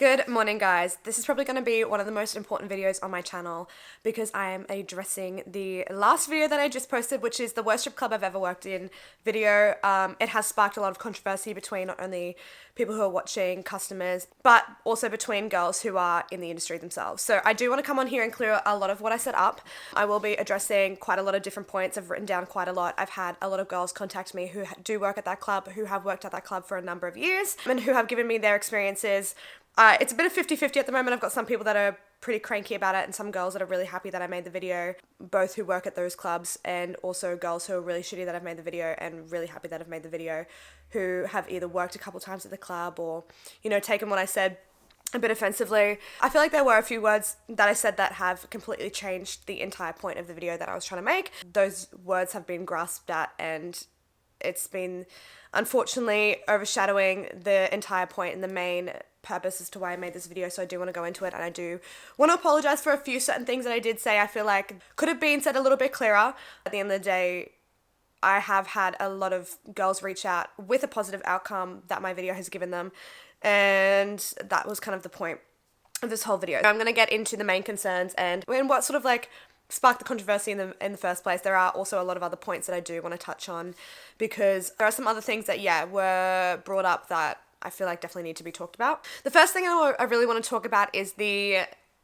Good morning, guys. This is probably going to be one of the most important videos on my channel because I am addressing the last video that I just posted, which is the worst strip club I've ever worked in video. It has sparked a lot of controversy between not only people who are watching, customers, but also between girls who are in the industry themselves. So I do want to come on here and clear a lot of what I set up. I will be addressing quite a lot of different points. I've written down quite a lot. I've had a lot of girls contact me who do work at that club, who have worked at that club for a number of years, and who have given me their experiences. It's a bit of 50-50 at the moment. I've got some people that are pretty cranky about it and some girls that are really happy that I made the video, both who work at those clubs and also girls who are really shitty that I've made the video and really happy that I've made the video, who have either worked a couple times at the club or, taken what I said a bit offensively. I feel like there were a few words that I said that have completely changed the entire point of the video that I was trying to make. Those words have been grasped at and it's been unfortunately overshadowing the entire point and the main purpose as to why I made this video, so I do want to go into it, and I do want to apologize for a few certain things that I did say. I feel like could have been said a little bit clearer. At the end of the day, I have had a lot of girls reach out with a positive outcome that my video has given them, and that was kind of the point of this whole video. I'm going to get into the main concerns and what sort of like sparked the controversy in the first place. There are also a lot of other points that I do want to touch on because there are some other things that were brought up that I feel like definitely need to be talked about. The first thing I really want to talk about is the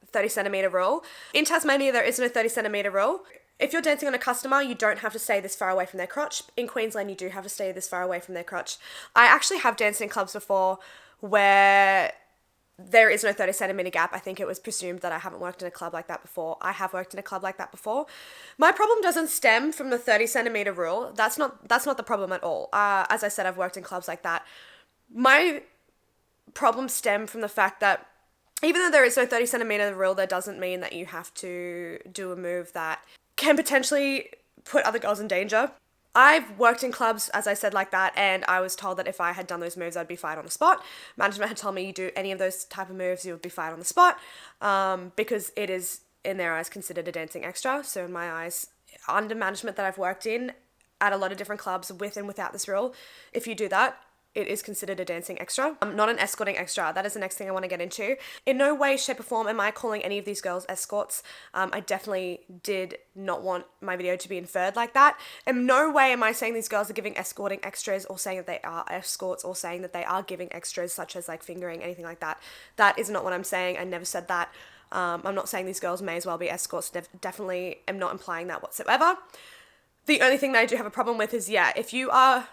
30 centimeter rule. In Tasmania, there isn't a 30 centimeter rule. If you're dancing on a customer, you don't have to stay this far away from their crotch. In Queensland, you do have to stay this far away from their crotch. I actually have danced in clubs before where there is no 30 centimeter gap. I think it was presumed that I haven't worked in a club like that before. I have worked in a club like that before. My problem doesn't stem from the 30 centimeter rule. That's not the problem at all. As I said, I've worked in clubs like that. My problems stem from the fact that even though there is no 30 centimeter rule, that doesn't mean that you have to do a move that can potentially put other girls in danger. I've worked in clubs, as I said, like that, and I was told that if I had done those moves, I'd be fired on the spot. Management had told me you do any of those type of moves, you would be fired on the spot, because it is, in their eyes, considered a dancing extra. So in my eyes, under management that I've worked in, at a lot of different clubs, with and without this rule, if you do that, it is considered a dancing extra, not an escorting extra. That is the next thing I want to get into. In no way, shape or form am I calling any of these girls escorts. I definitely did not want my video to be inferred like that. In no way am I saying these girls are giving escorting extras or saying that they are escorts or saying that they are giving extras such as like fingering, anything like that. That is not what I'm saying. I never said that. I'm not saying these girls may as well be escorts. Definitely am not implying that whatsoever. The only thing that I do have a problem with is, if you are...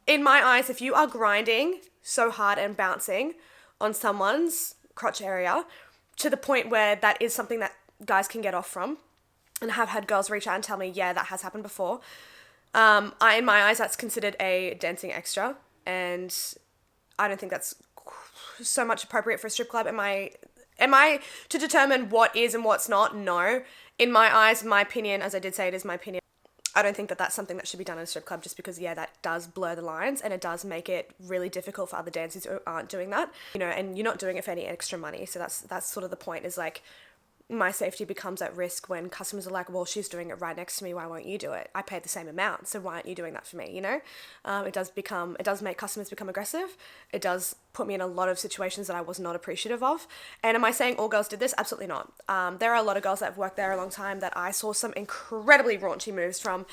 in my eyes, if you are grinding so hard and bouncing on someone's crotch area to the point where that is something that guys can get off from, and have had girls reach out and tell me, that has happened before, in my eyes, that's considered a dancing extra, and I don't think that's so much appropriate for a strip club. Am I to determine what is and what's not? No. In my eyes, my opinion, as I did say, it is my opinion. I don't think that that's something that should be done in a strip club just because, that does blur the lines and it does make it really difficult for other dancers who aren't doing that, and you're not doing it for any extra money. So that's sort of the point, is like my safety becomes at risk when customers are like, well, she's doing it right next to me, why won't you do it? I paid the same amount, so why aren't you doing that for me, It does make customers become aggressive. It does put me in a lot of situations that I was not appreciative of. And am I saying all girls did this? Absolutely not. There are a lot of girls that have worked there a long time that I saw some incredibly raunchy moves from,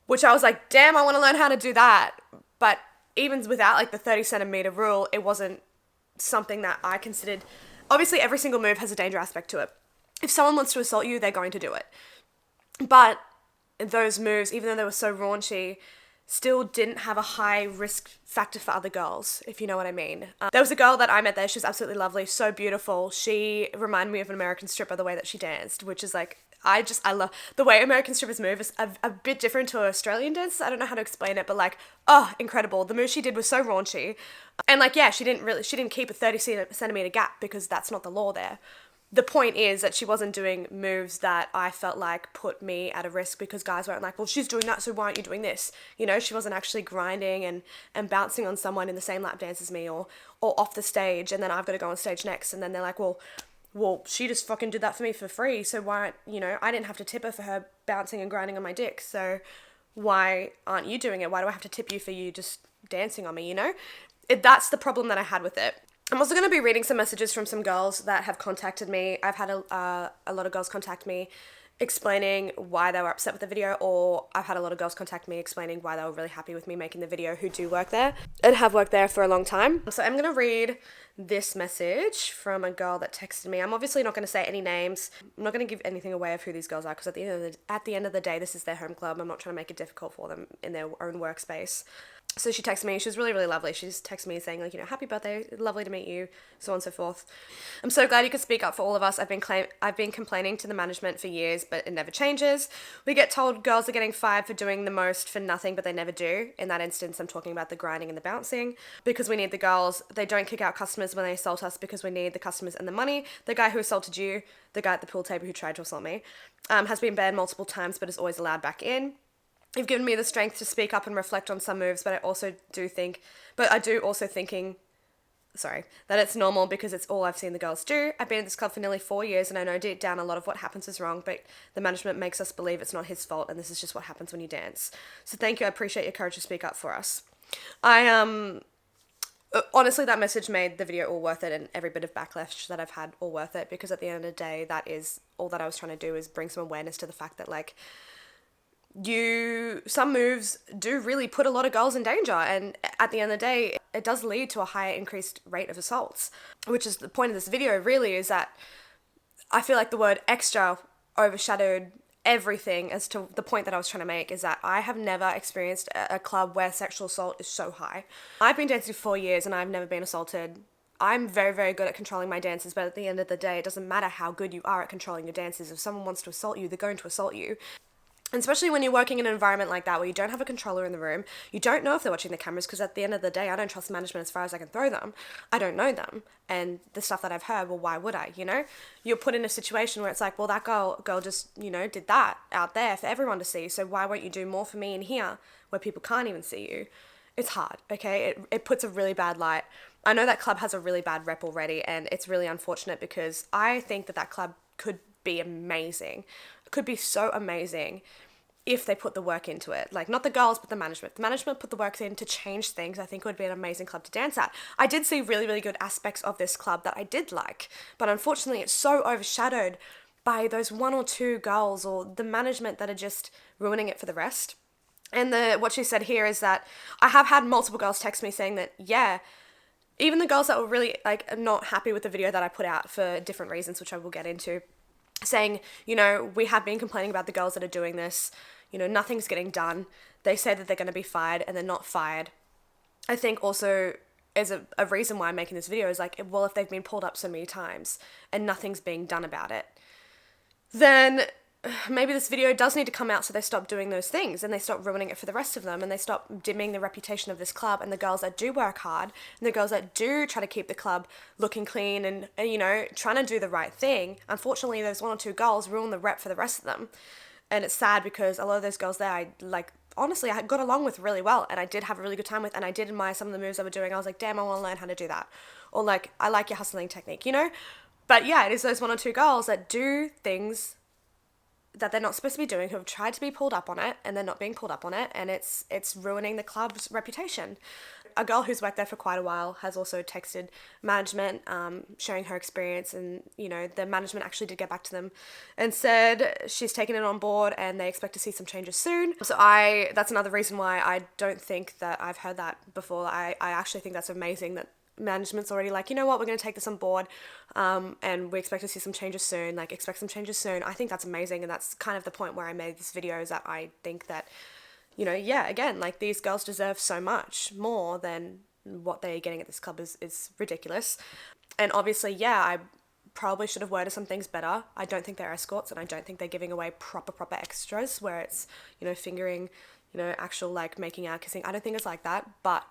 which I was like, damn, I want to learn how to do that. But even without like the 30 centimeter rule, it wasn't something that I considered. Obviously, every single move has a danger aspect to it. If someone wants to assault you, they're going to do it. But those moves, even though they were so raunchy, still didn't have a high risk factor for other girls, if you know what I mean. There was a girl that I met there, she was absolutely lovely, so beautiful. She reminded me of an American stripper, the way that she danced, which is like, I love the way American strippers move. Is a bit different to Australian dancers. I don't know how to explain it, but like, incredible. The move she did was so raunchy. And like, she didn't keep a 30 centimeter gap because that's not the law there. The point is that she wasn't doing moves that I felt like put me at a risk because guys weren't like, well, she's doing that, so why aren't you doing this? She wasn't actually grinding and bouncing on someone in the same lap dance as me or off the stage, and then I've got to go on stage next, and then they're like, well, she just fucking did that for me for free, so why aren't, I didn't have to tip her for her bouncing and grinding on my dick, so why aren't you doing it? Why do I have to tip you for you just dancing on me, That's the problem that I had with it. I'm also going to be reading some messages from some girls that have contacted me. I've had a lot of girls contact me explaining why they were upset with the video, or I've had a lot of girls contact me explaining why they were really happy with me making the video who do work there and have worked there for a long time. So I'm going to read this message from a girl that texted me. I'm obviously not going to say any names. I'm not going to give anything away of who these girls are, because at the end of the day, this is their home club. I'm not trying to make it difficult for them in their own workspace. So she texted me. She was really, really lovely. She just texted me saying, like, you know, happy birthday, lovely to meet you, so on and so forth. I'm so glad you could speak up for all of us. I've been complaining to the management for years, but it never changes. We get told girls are getting fired for doing the most for nothing, but they never do. In that instance, I'm talking about the grinding and the bouncing. Because we need the girls. They don't kick out customers when they assault us because we need the customers and the money. The guy who assaulted you, the guy at the pool table who tried to assault me, has been banned multiple times, but is always allowed back in. You've given me the strength to speak up and reflect on some moves, but I do also thinking that it's normal because it's all I've seen the girls do. I've been at this club for nearly 4 years, and I know deep down a lot of what happens is wrong, but the management makes us believe it's not his fault, and this is just what happens when you dance. So thank you. I appreciate your courage to speak up for us. Honestly, that message made the video all worth it, and every bit of backlash that I've had all worth it, because at the end of the day, that is all that I was trying to do, is bring some awareness to the fact that, like, some moves do really put a lot of girls in danger, and at the end of the day, it does lead to a higher increased rate of assaults, which is the point of this video. Really, is that I feel like the word extra overshadowed everything as to the point that I was trying to make, is that I have never experienced a club where sexual assault is so high. I've been dancing for 4 years and I've never been assaulted. I'm very, very good at controlling my dances, but at the end of the day, it doesn't matter how good you are at controlling your dances. If someone wants to assault you, they're going to assault you. And especially when you're working in an environment like that where you don't have a controller in the room, you don't know if they're watching the cameras, because at the end of the day, I don't trust management as far as I can throw them. I don't know them. And the stuff that I've heard, well, why would I, you know? You're put in a situation where it's like, well, that girl just, you know, did that out there for everyone to see, so why won't you do more for me in here where people can't even see you? It's hard, okay? It puts a really bad light. I know that club has a really bad rep already, and it's really unfortunate, because I think that club could be amazing. It could be so amazing if they put the work into it. Like, not the girls, but the management. If the management put the work in to change things, I think it would be an amazing club to dance at. I did see really, really good aspects of this club that I did like, but unfortunately it's so overshadowed by those one or two girls or the management that are just ruining it for the rest. And what she said here is that I have had multiple girls text me saying that, yeah, even the girls that were really, like, not happy with the video that I put out for different reasons, which I will get into, saying, you know, we have been complaining about the girls that are doing this, you know, nothing's getting done. They say that they're going to be fired and they're not fired. I think also is a reason why I'm making this video is like, well, if they've been pulled up so many times and nothing's being done about it, then maybe this video does need to come out so they stop doing those things and they stop ruining it for the rest of them, and they stop dimming the reputation of this club and the girls that do work hard and the girls that do try to keep the club looking clean and you know, trying to do the right thing. Unfortunately, those one or two girls ruin the rep for the rest of them. And it's sad, because a lot of those girls there, honestly, I got along with really well, and I did have a really good time with, and I did admire some of the moves they were doing. I was like, damn, I want to learn how to do that. Or like, I like your hustling technique, you know? But yeah, it is those one or two girls that do things that they're not supposed to be doing, who have tried to be pulled up on it, and they're not being pulled up on it, and it's ruining the club's reputation. A girl who's worked there for quite a while has also texted management, sharing her experience, and, you know, the management actually did get back to them and said she's taken it on board and they expect to see some changes soon. So that's another reason why I don't think that I've heard that before. I actually think that's amazing that management's already like, you know what, we're going to take this on board, and we expect to see some changes soon, expect some changes soon. I think that's amazing, and that's kind of the point where I made this video, is that I think that, you know, yeah, again, these girls deserve so much more than what they're getting at this club is ridiculous. And obviously, yeah, I probably should have worded some things better. I don't think they're escorts, and I don't think they're giving away proper extras where it's, you know, fingering, you know, actual, making out, kissing. I don't think it's like that, but,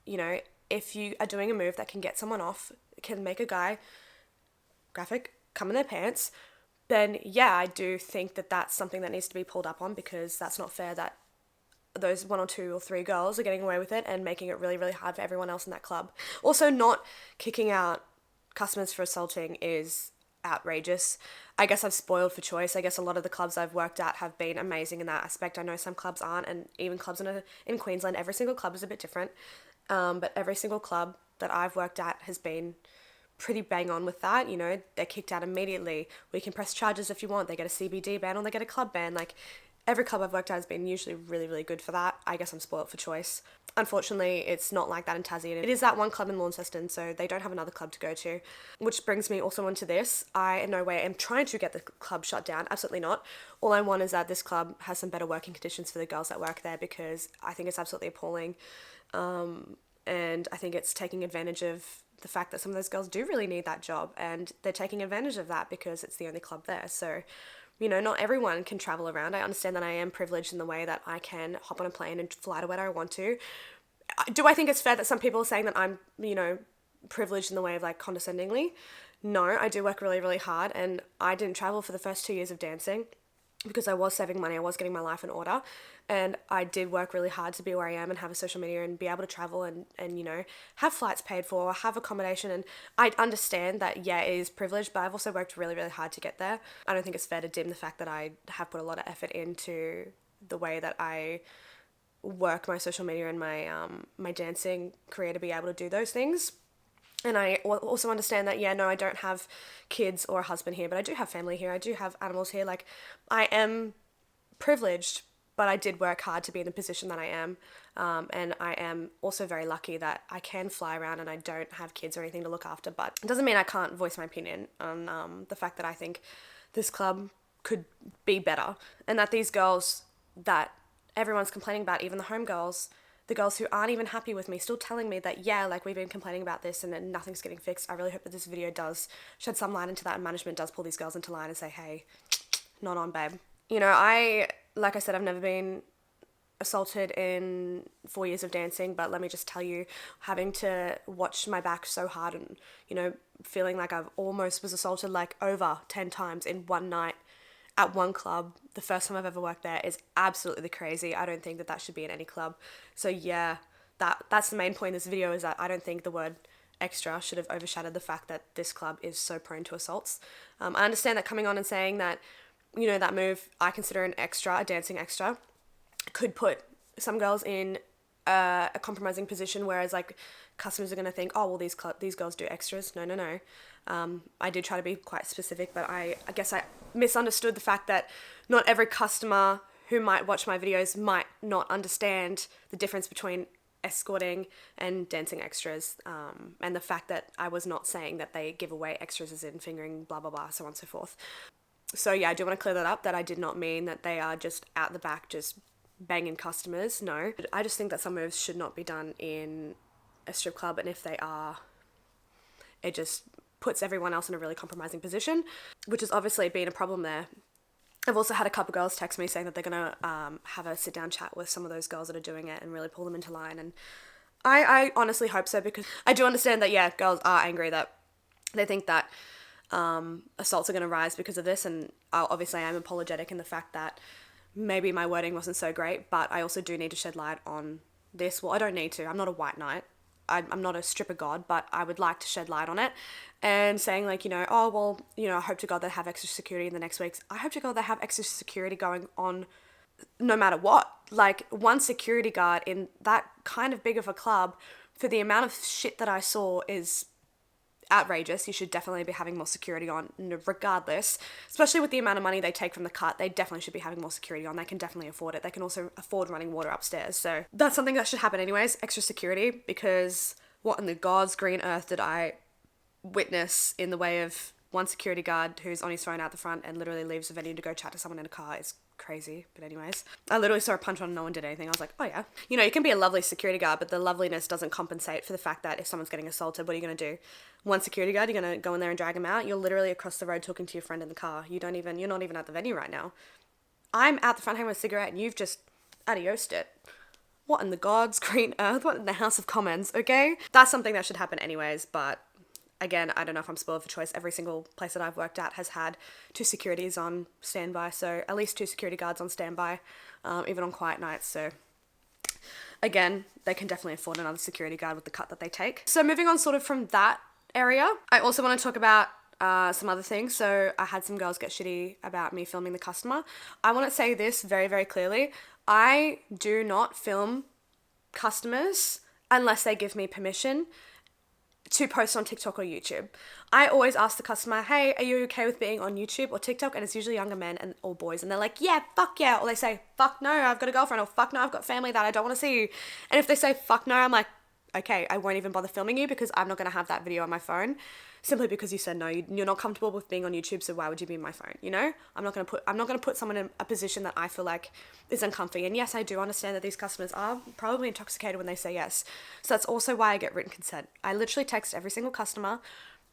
you know, if you are doing a move that can get someone off, can make a guy graphic come in their pants, then yeah, I do think that that's something that needs to be pulled up on, because that's not fair that those one or two or three girls are getting away with it and making it really, really hard for everyone else in that club. Also, not kicking out customers for assaulting is outrageous. I guess I've spoiled for choice. I guess a lot of the clubs I've worked at have been amazing in that aspect. I know some clubs aren't, and even clubs in Queensland, every single club is a bit different. But every single club that I've worked at has been pretty bang on with that. You know, they're kicked out immediately. We can press charges if you want. They get a CBD ban or they get a club ban. Like, every club I've worked at has been usually really, really good for that. I guess I'm spoilt for choice. Unfortunately, it's not like that in Tassie. It is that one club in Launceston, so they don't have another club to go to. Which brings me also onto this. I in no way am trying to get the club shut down. Absolutely not. All I want is that this club has some better working conditions for the girls that work there, because I think it's absolutely appalling. And I think it's taking advantage of the fact that some of those girls do really need that job, and they're taking advantage of that because it's the only club there. So, you know, not everyone can travel around. I understand that I am privileged in the way that I can hop on a plane and fly to where I want to. Do I think it's fair that some people are saying that I'm, you know, privileged in the way of like condescendingly? No, I do work really, really hard, and I didn't travel for the first 2 years of dancing because I was saving money, I was getting my life in order, and I did work really hard to be where I am and have a social media and be able to travel and you know, have flights paid for, have accommodation, and I understand that, yeah, it is privileged, but I've also worked really, really hard to get there. I don't think it's fair to dim the fact that I have put a lot of effort into the way that I work my social media and my dancing career to be able to do those things. And I also understand that, yeah, no, I don't have kids or a husband here, but I do have family here. I do have animals here. Like, I am privileged, but I did work hard to be in the position that I am. And I am also very lucky that I can fly around and I don't have kids or anything to look after. But it doesn't mean I can't voice my opinion on the fact that I think this club could be better. And that these girls that everyone's complaining about, even the home girls, the girls who aren't even happy with me, still telling me that, yeah, like, we've been complaining about this and then nothing's getting fixed. I really hope that this video does shed some light into that, and management does pull these girls into line and say, hey, not on, babe. You know, like I said, I've never been assaulted in 4 years of dancing, but let me just tell you, having to watch my back so hard and, you know, feeling like I've almost was assaulted like over 10 times in one night at one club, the first time I've ever worked there, is absolutely crazy. I don't think that that should be in any club. So yeah, that's the main point of this video, is that I don't think the word extra should have overshadowed the fact that this club is so prone to assaults. I understand that coming on and saying that, you know, that move I consider an extra, a dancing extra, could put some girls in a compromising position, whereas like customers are going to think, oh, well, these girls do extras. No. I did try to be quite specific, but I guess I misunderstood the fact that not every customer who might watch my videos might not understand the difference between escorting and dancing extras, and the fact that I was not saying that they give away extras as in fingering, blah, blah, blah, so on and so forth. So yeah, I do want to clear that up, that I did not mean that they are just out the back just banging customers. No, I just think that some moves should not be done in a strip club, and if they are, it just puts everyone else in a really compromising position, which has obviously been a problem there. I've also had a couple girls text me saying that they're going to have a sit-down chat with some of those girls that are doing it and really pull them into line, and I honestly hope so, because I do understand that, yeah, girls are angry that they think that assaults are going to rise because of this, and obviously I'm apologetic in the fact that maybe my wording wasn't so great, but I also do need to shed light on this. Well, I don't need to. I'm not a white knight. I'm not a stripper god, but I would like to shed light on it, and saying like, you know, oh, well, you know, I hope to God they have extra security in the next weeks. I hope to God they have extra security going on no matter what. Like, one security guard in that kind of big of a club for the amount of shit that I saw is outrageous. You should definitely be having more security on, regardless, especially with the amount of money they take from the cut. They definitely should be having more security on. They can definitely afford it. They can also afford running water upstairs. So that's something that should happen anyways, extra security, because what in the God's green earth did I witness in the way of one security guard who's on his phone out the front and literally leaves the venue to go chat to someone in a car? Is crazy. But anyways, I literally saw a punch on and no one did anything. I was like, oh yeah. You know, you can be a lovely security guard, but the loveliness doesn't compensate for the fact that if someone's getting assaulted, what are you going to do? One security guard, you're going to go in there and drag him out? You're literally across the road talking to your friend in the car. You're not even at the venue right now. I'm out the front having a cigarette and you've just adiosed it. What in the God's green earth? What in the House of Commons, okay? That's something that should happen anyways, but again, I don't know if I'm spoiled for choice. Every single place that I've worked at has had 2 securities on standby, so at least 2 security guards on standby, even on quiet nights. So again, they can definitely afford another security guard with the cut that they take. So moving on sort of from that area, I also want to talk about some other things. So I had some girls get shitty about me filming the customer. I want to say this very, very clearly. I do not film customers unless they give me permission to post on TikTok or YouTube. I always ask the customer, hey, are you okay with being on YouTube or TikTok? And it's usually younger men or boys. And they're like, yeah, fuck yeah. Or they say, fuck no, I've got a girlfriend. Or fuck no, I've got family that I don't want to see you. And if they say fuck no, I'm like, okay, I won't even bother filming you because I'm not going to have that video on my phone simply because you said no. You're not comfortable with being on YouTube, so why would you be in my phone? You know, I'm not going to put someone in a position that I feel like is uncomfy. And yes, I do understand that these customers are probably intoxicated when they say yes. So that's also why I get written consent. I literally text every single customer.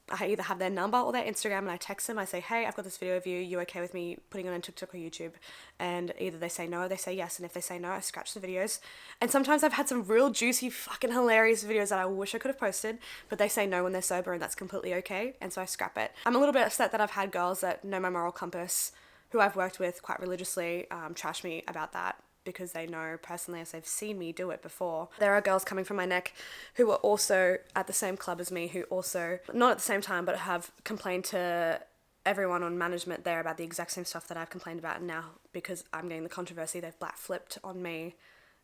I either have their number or their Instagram, and I text them. I say, hey, I've got this video of you. You okay with me putting it on TikTok or YouTube? And either they say no or they say yes. And if they say no, I scratch the videos. And sometimes I've had some real juicy, fucking hilarious videos that I wish I could have posted, but they say no when they're sober, and that's completely okay. And so I scrap it. I'm a little bit upset that I've had girls that know my moral compass, who I've worked with quite religiously, trash me about that, because they know personally, as they've seen me do it before. There are girls coming from my neck who are also at the same club as me, who also, not at the same time, but have complained to everyone on management there about the exact same stuff that I've complained about. And now, because I'm getting the controversy, they've black flipped on me.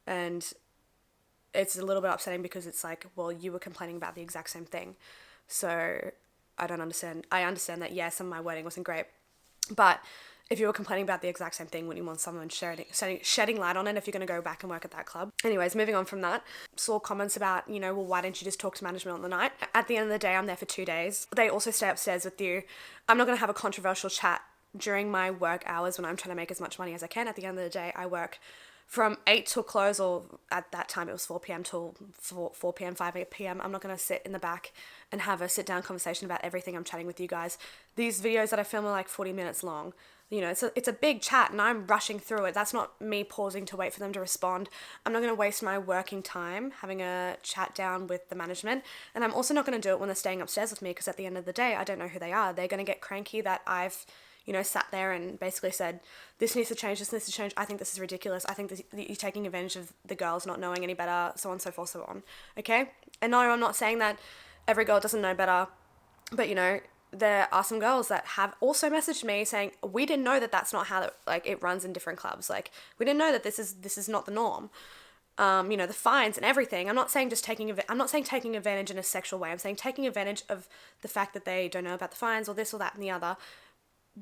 And it's a little bit upsetting because it's like, well, you were complaining about the exact same thing. So I don't understand. I understand that, yeah, some of my wording wasn't great, but if you were complaining about the exact same thing, when you want someone shedding light on it, if you're going to go back and work at that club. Anyways, moving on from that, saw comments about, you know, well, why didn't you just talk to management on the night? At the end of the day, I'm there for 2 days. They also stay upstairs with you. I'm not going to have a controversial chat during my work hours when I'm trying to make as much money as I can. At the end of the day, I work from 8 till close, or at that time it was 4 p.m. till 4 p.m., 5 p.m. I'm not going to sit in the back and have a sit-down conversation about everything I'm chatting with you guys. These videos that I film are like 40 minutes long. You know, it's a big chat and I'm rushing through it. That's not me pausing to wait for them to respond. I'm not going to waste my working time having a chat down with the management. And I'm also not going to do it when they're staying upstairs with me, because at the end of the day, I don't know who they are. They're going to get cranky that I've, you know, sat there and basically said, this needs to change, this needs to change. I think this is ridiculous. I think that you're taking advantage of the girls not knowing any better, so on, so forth, so on. Okay? And no, I'm not saying that every girl doesn't know better, but, you know, there are some girls that have also messaged me saying, we didn't know that that's not how it runs in different clubs. Like, we didn't know that this is not the norm. You know, the fines and everything. I'm not saying taking advantage in a sexual way. I'm saying taking advantage of the fact that they don't know about the fines or this or that and the other,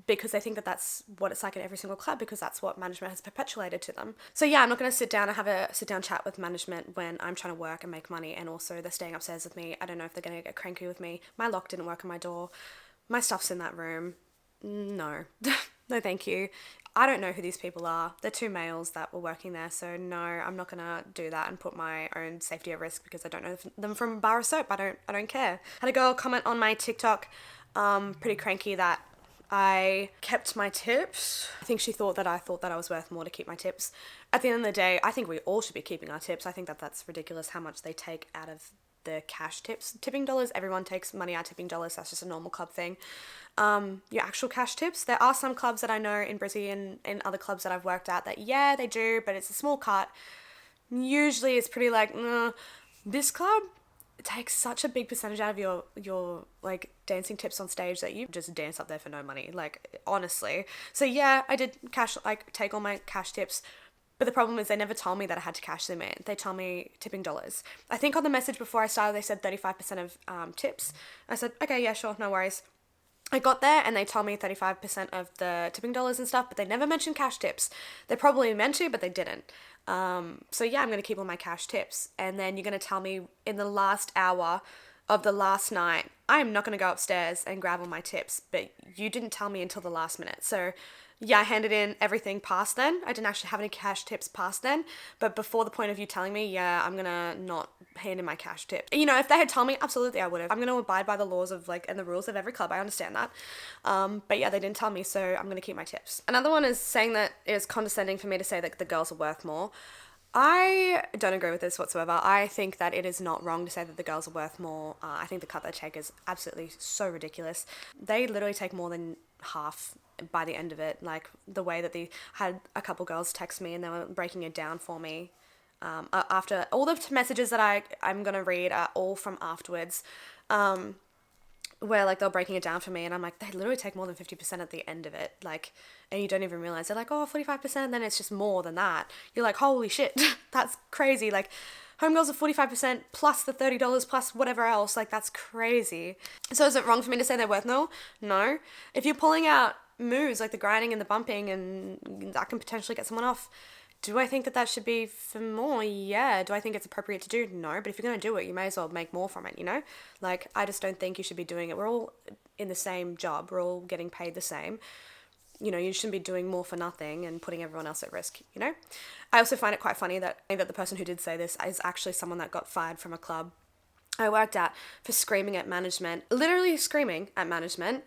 because they think that that's what it's like at every single club, because that's what management has perpetuated to them. So yeah, I'm not going to sit down and have a sit-down chat with management when I'm trying to work and make money, and also they're staying upstairs with me. I don't know if they're going to get cranky with me. My lock didn't work on my door. My stuff's in that room. No. No thank you. I don't know who these people are. They're 2 males that were working there, so no, I'm not going to do that and put my own safety at risk because I don't know them from a bar of soap. I don't care. Had a girl comment on my TikTok, pretty cranky, that I kept my tips. I think she thought that I was worth more to keep my tips. At the end of the day, I think we all should be keeping our tips. I think that that's ridiculous how much they take out of the cash tips. Tipping dollars, everyone takes money out of tipping dollars. That's just a normal club thing. Your actual cash tips, there are some clubs that I know in Brizzy and in other clubs that I've worked at that, yeah, they do, but it's a small cut. Usually it's pretty like, this club, it takes such a big percentage out of your like dancing tips on stage that you just dance up there for no money, like, honestly. So yeah, I did take all my cash tips, but the problem is they never told me that I had to cash them in. They told me tipping dollars. I think on the message before I started they said 35% of tips. I said, okay, yeah, sure, no worries. I got there and they told me 35% of the tipping dollars and stuff, but they never mentioned cash tips. They probably meant to, but they didn't. So yeah, I'm going to keep all my cash tips. And then you're going to tell me in the last hour of the last night, I'm not going to go upstairs and grab all my tips, but you didn't tell me until the last minute. So yeah, I handed in everything past then. I didn't actually have any cash tips past then, but before the point of you telling me, yeah, I'm gonna not hand in my cash tips. You know, if they had told me, absolutely I would have. I'm gonna abide by the laws of and the rules of every club. I understand that. But yeah, they didn't tell me, so I'm gonna keep my tips. Another one is saying that it is condescending for me to say that the girls are worth more. I don't agree with this whatsoever. I think that it is not wrong to say that the girls are worth more. I think the cut they take is absolutely so ridiculous. They literally take more than half by the end of it. Like, the way that they had a couple girls text me and they were breaking it down for me. After all the messages that I'm going to read are all from afterwards. Where like they're breaking it down for me and I'm like, they literally take more than 50% at the end of it, like, and you don't even realize. They're like, oh, 45%, then it's just more than that. You're like, holy shit, that's crazy. Like, Homegirls are 45% plus the $30 plus whatever else. Like, that's crazy. So is it wrong for me to say they're worth more? No. If you're pulling out moves like the grinding and the bumping, and that can potentially get someone off, do I think that that should be for more? Yeah. Do I think it's appropriate to do? No. But if you're going to do it, you may as well make more from it, you know? Like, I just don't think you should be doing it. We're all in the same job. We're all getting paid the same. You know, you shouldn't be doing more for nothing and putting everyone else at risk, you know? I also find it quite funny that the person who did say this is actually someone that got fired from a club I worked at for screaming at management, literally screaming at management,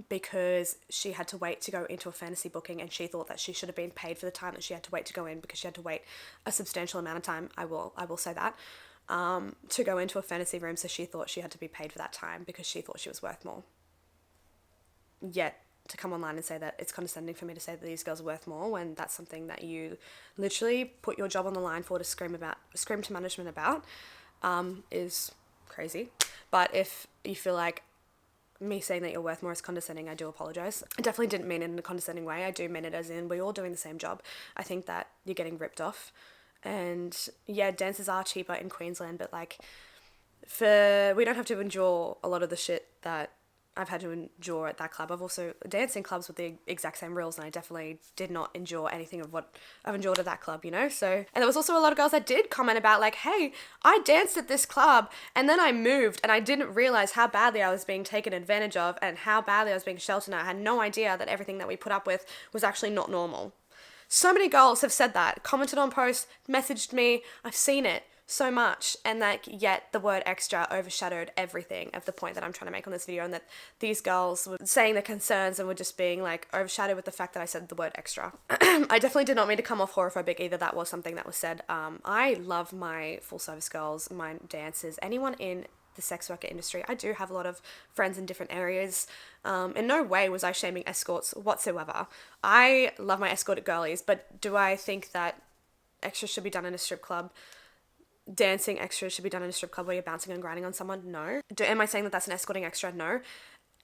because she had to wait to go into a fantasy booking, and she thought that she should have been paid for the time that she had to wait to go in, because she had to wait a substantial amount of time, I will say that, to go into a fantasy room, so she thought she had to be paid for that time because she thought she was worth more. Yet, to come online and say that it's condescending for me to say that these girls are worth more when that's something that you literally put your job on the line for, to scream to management about, is crazy. But if you feel like me saying that you're worth more is condescending, I do apologize. I definitely didn't mean it in a condescending way. I do mean it as in we're all doing the same job. I think that you're getting ripped off. And yeah, dances are cheaper in Queensland, but like, we don't have to endure a lot of the shit that I've had to endure at that club. I've also danced in clubs with the exact same rules, and I definitely did not endure anything of what I've endured at that club, you know? So, and there was also a lot of girls that did comment about like, hey, I danced at this club and then I moved and I didn't realize how badly I was being taken advantage of and how badly I was being sheltered. I had no idea that everything that we put up with was actually not normal. So many girls have said that, commented on posts, messaged me. I've seen it so much, and like, yet the word extra overshadowed everything of the point that I'm trying to make on this video, and that these girls were saying their concerns and were just being like overshadowed with the fact that I said the word extra. I definitely did not mean to come off horophobic either. That was something that was said. I love my full service girls, my dancers, anyone in the sex worker industry. I do have a lot of friends in different areas. In no way was I shaming escorts whatsoever. I love my escorted girlies, but do I think that extras should be done in a strip club? Dancing extras should be done in a strip club where you're bouncing and grinding on someone? No. Am I saying that that's an escorting extra? No.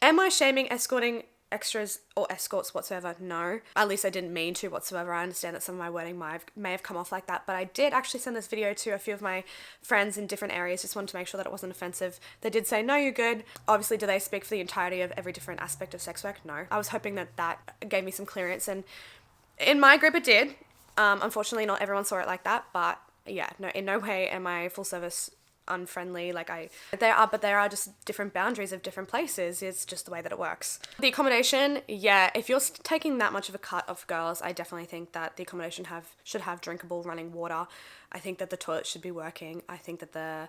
Am I shaming escorting extras or escorts whatsoever? No. At least I didn't mean to whatsoever. I understand that some of my wording may have come off like that, but I did actually send this video to a few of my friends in different areas. Just wanted to make sure that it wasn't offensive. They did say, no, you're good. Obviously, do they speak for the entirety of every different aspect of sex work? No. I was hoping that that gave me some clearance, and in my group it did. Unfortunately, not everyone saw it like that, but yeah, no, in no way am I full service unfriendly. Like, there are just different boundaries of different places. It's just the way that it works. The accommodation, yeah, if you're taking that much of a cut of girls, I definitely think that the accommodation should have drinkable running water. I think that the toilet should be working. I think that the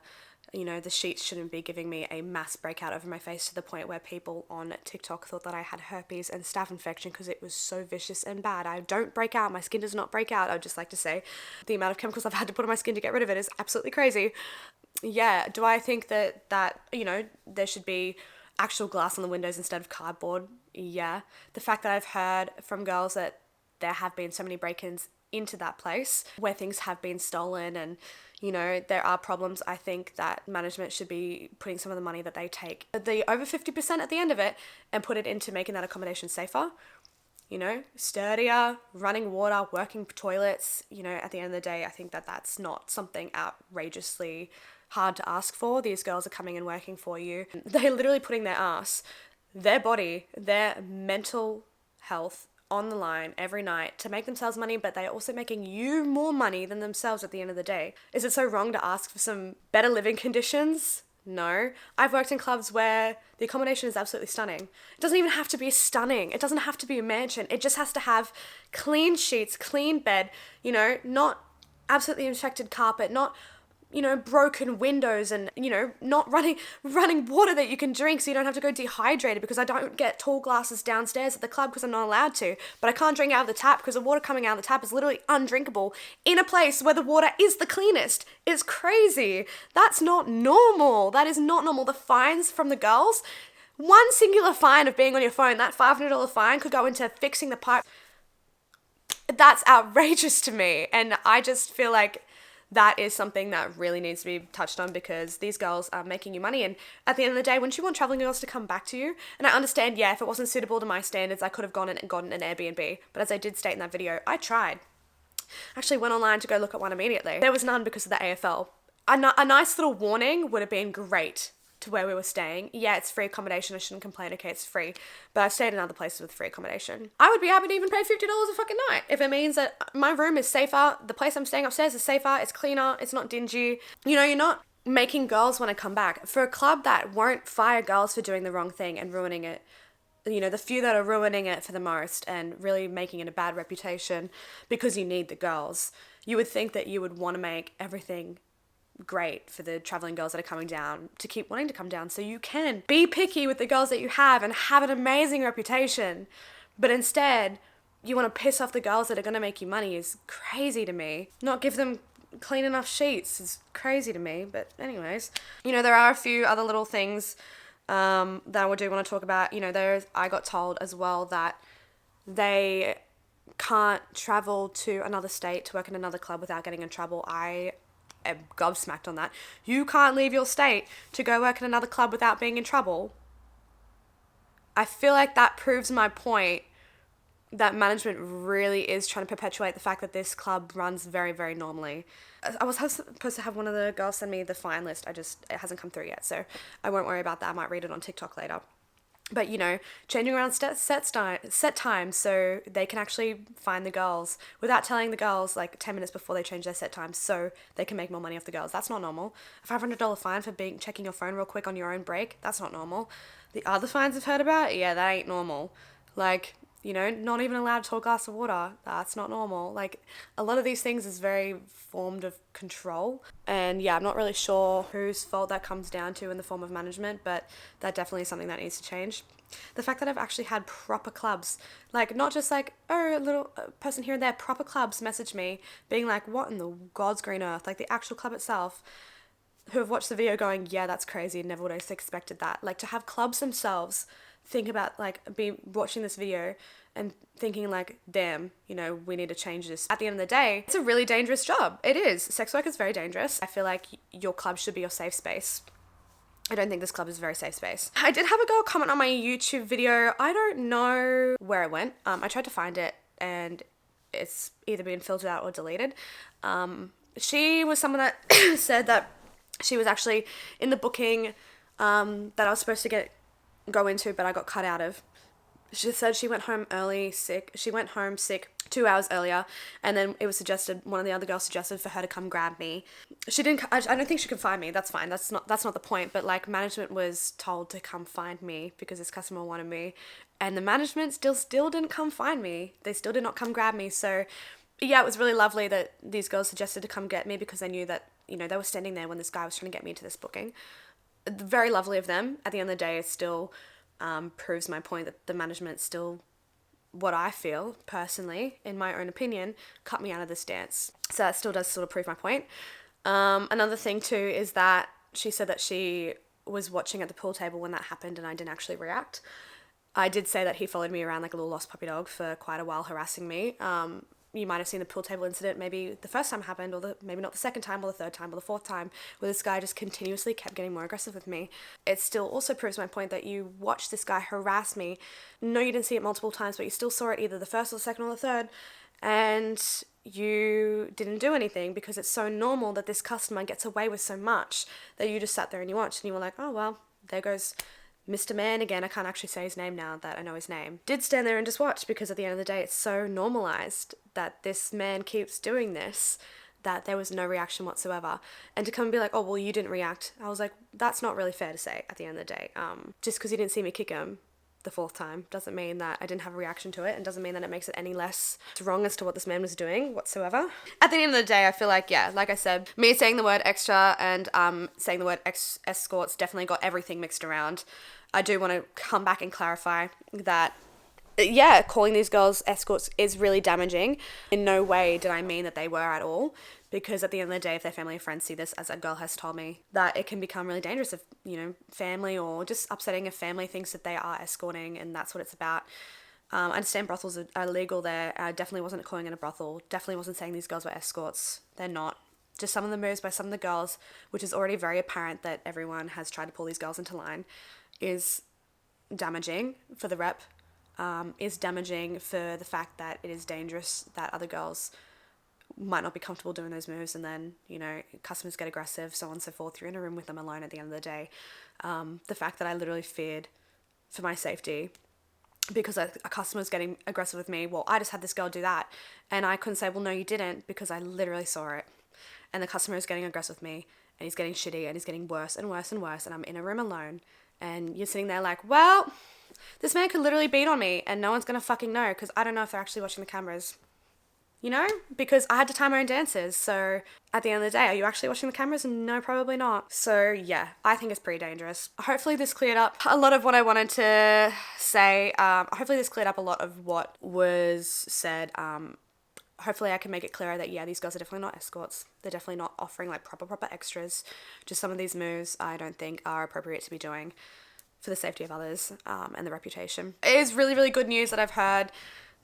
sheets shouldn't be giving me a mass breakout over my face to the point where people on TikTok thought that I had herpes and staph infection because it was so vicious and bad. I don't break out. My skin does not break out. I would just like to say the amount of chemicals I've had to put on my skin to get rid of it is absolutely crazy. Yeah, do I think that there should be actual glass on the windows instead of cardboard? Yeah. The fact that I've heard from girls that there have been so many break-ins into that place where things have been stolen and there are problems. I think that management should be putting some of the money that they take, the over 50% at the end of it, and put it into making that accommodation safer, sturdier, running water, working toilets. At the end of the day, I think that that's not something outrageously hard to ask for. These girls are coming and working for you. They're literally putting their ass, their body, their mental health on the line every night to make themselves money, but they're also making you more money than themselves at the end of the day. Is it so wrong to ask for some better living conditions? No. I've worked in clubs where the accommodation is absolutely stunning. It doesn't even have to be stunning. It doesn't have to be a mansion. It just has to have clean sheets, clean bed, not absolutely infected carpet, not broken windows, and, not running water that you can drink so you don't have to go dehydrated, because I don't get tall glasses downstairs at the club because I'm not allowed to, but I can't drink out of the tap because the water coming out of the tap is literally undrinkable in a place where the water is the cleanest. It's crazy. That's not normal. That is not normal. The fines from the girls, one singular fine of being on your phone, that $500 fine could go into fixing the pipe. That's outrageous to me, and I just feel like that is something that really needs to be touched on, because these girls are making you money, and at the end of the day, wouldn't you want traveling girls to come back to you? And I understand, yeah, if it wasn't suitable to my standards, I could have gone in and gotten an Airbnb, but as I did state in that video, I tried. Actually went online to go look at one immediately. There was none because of the AFL. A nice little warning would have been great to where we were staying. Yeah, it's free accommodation. I shouldn't complain. Okay, it's free. But I've stayed in other places with free accommodation. I would be happy to even pay $50 a fucking night if it means that my room is safer, the place I'm staying upstairs is safer, it's cleaner, it's not dingy. You know, you're not making girls want to come back. For a club that won't fire girls for doing the wrong thing and ruining it, you know, the few that are ruining it for the most and really making it a bad reputation because you need the girls, you would think that you would want to make everything great for the traveling girls that are coming down to keep wanting to come down, so you can be picky with the girls that you have and have an amazing reputation. But instead, you want to piss off the girls that are going to make you money is crazy to me. Not give them clean enough sheets is crazy to me. But anyways, you know, there are a few other little things that I do want to talk about. You know, I got told as well that they can't travel to another state to work in another club without getting in trouble. I am gobsmacked on that. You can't leave your state to go work in another club without being in trouble. I feel like that proves my point that management really is trying to perpetuate the fact that this club runs very, very normally. I was supposed to have one of the girls send me the fine list. It hasn't come through yet, so I won't worry about that. I might read it on TikTok later. But, you know, changing around set times so they can actually find the girls without telling the girls like 10 minutes before they change their set times so they can make more money off the girls. That's not normal. A $500 fine for checking your phone real quick on your own break, that's not normal. The other fines I've heard about, yeah, that ain't normal. Like, you know, not even allowed to talk a glass of water, that's not normal. Like, a lot of these things is very formed of control. And yeah, I'm not really sure whose fault that comes down to in the form of management, but that definitely is something that needs to change. The fact that I've actually had proper clubs, like not just like, oh, a little person here and there, proper clubs message me being like, what in the God's green earth? Like the actual club itself, who have watched the video going, yeah, that's crazy, never would have expected that. Like to have clubs themselves think about like watching this video and thinking like, damn, you know, we need to change this. At the end of the day, it's a really dangerous job. It is. Sex work is very dangerous. I feel like your club should be your safe space. I don't think this club is a very safe space. I did have a girl comment on my YouTube video. I don't know where it went. I tried to find it and it's either been filtered out or deleted. She was someone that said that she was actually in the booking that I was supposed to go into, but I got cut out of. She said she went home early sick. She went home sick 2 hours earlier, and then it was suggested, one of the other girls suggested for her to come grab me. She didn't, I don't think she could find me. That's fine. That's not the point. But like management was told to come find me because this customer wanted me, and the management still didn't come find me. They still did not come grab me. So yeah, it was really lovely that these girls suggested to come get me because they knew that, you know, they were standing there when this guy was trying to get me into this booking. Very lovely of them. At the end of the day, it still proves my point that the management still, what I feel personally, in my own opinion, cut me out of this dance. So that still does sort of prove my point. Another thing too is that she said that she was watching at the pool table when that happened and I didn't actually react. I did say that he followed me around like a little lost puppy dog for quite a while, harassing me. You might have seen the pool table incident, maybe the first time it happened, or maybe not the second time, or the third time, or the fourth time, where this guy just continuously kept getting more aggressive with me. It still also proves my point that you watched this guy harass me. No, you didn't see it multiple times, but you still saw it either the first or the second or the third, and you didn't do anything because it's so normal that this customer gets away with so much that you just sat there and you watched, and you were like, oh, well, there goes Mr. Man again. I can't actually say his name now that I know his name. Did stand there and just watch because at the end of the day, it's so normalized that this man keeps doing this that there was no reaction whatsoever. And to come and be like, oh, well, you didn't react. I was like, that's not really fair to say at the end of the day. Just because you didn't see me kick him the fourth time doesn't mean that I didn't have a reaction to it, and doesn't mean that it makes it any less wrong as to what this man was doing whatsoever. At the end of the day, I feel like, yeah, like I said, me saying the word extra and saying the word escorts definitely got everything mixed around. I do want to come back and clarify that, yeah, calling these girls escorts is really damaging. In no way did I mean that they were at all, because at the end of the day, if their family or friends see this, as a girl has told me, that it can become really dangerous if, you know, family, or just upsetting if family thinks that they are escorting and that's what it's about. I understand brothels are legal there. I definitely wasn't calling it a brothel. Definitely wasn't saying these girls were escorts. They're not. Just some of the moves by some of the girls, which is already very apparent that everyone has tried to pull these girls into line, is damaging for the rep, is damaging for the fact that it is dangerous that other girls might not be comfortable doing those moves, and then, you know, customers get aggressive, so on and so forth. You're in a room with them alone at the end of the day. The fact that I literally feared for my safety because a customer was getting aggressive with me. Well, I just had this girl do that, and I couldn't say, well, no, you didn't, because I literally saw it. And the customer is getting aggressive with me, and he's getting shitty, and he's getting worse and worse and worse, and I'm in a room alone, and you're sitting there like, well, this man could literally beat on me, and no one's gonna fucking know, because I don't know if they're actually watching the cameras. You know, because I had to time my own dances. So at the end of the day, are you actually watching the cameras? No, probably not. So yeah, I think it's pretty dangerous. Hopefully this cleared up a lot of what I wanted to say. Hopefully this cleared up a lot of what was said. Hopefully I can make it clearer that, yeah, these girls are definitely not escorts. They're definitely not offering like proper extras. Just some of these moves I don't think are appropriate to be doing for the safety of others, and the reputation. It is really, really good news that I've heard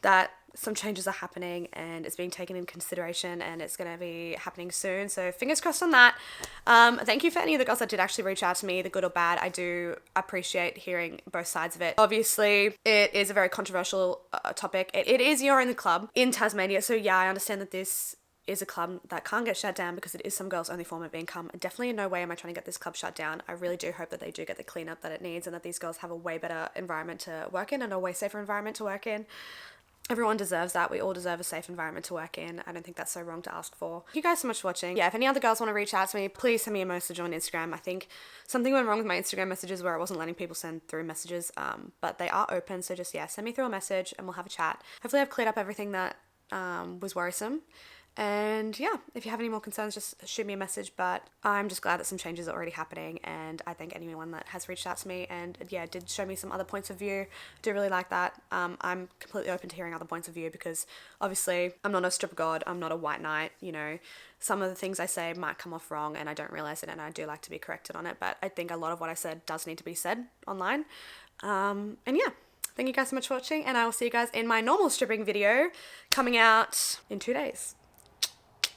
that some changes are happening and it's being taken in consideration, and it's going to be happening soon. So fingers crossed on that. Thank you for any of the girls that did actually reach out to me, the good or bad. I do appreciate hearing both sides of it. Obviously, it is a very controversial topic. It is You're in the Club in Tasmania. So yeah, I understand that this is a club that can't get shut down because it is some girls' only form of income. Definitely in no way am I trying to get this club shut down. I really do hope that they do get the cleanup that it needs, and that these girls have a way better environment to work in and a way safer environment to work in. Everyone deserves that. We all deserve a safe environment to work in. I don't think that's so wrong to ask for. Thank you guys so much for watching. Yeah, if any other girls want to reach out to me, please send me a message on Instagram. I think something went wrong with my Instagram messages where I wasn't letting people send through messages, but they are open. So just, yeah, send me through a message and we'll have a chat. Hopefully I've cleared up everything that was worrisome. And yeah, if you have any more concerns, just shoot me a message. But I'm just glad that some changes are already happening, and I thank anyone that has reached out to me and, yeah, did show me some other points of view. Do really like that. I'm completely open to hearing other points of view, because obviously I'm not a stripper god, I'm not a white knight, you know. Some of the things I say might come off wrong and I don't realize it, and I do like to be corrected on it, but I think a lot of what I said does need to be said online. And yeah, thank you guys so much for watching, and I will see you guys in my normal stripping video coming out in 2 days.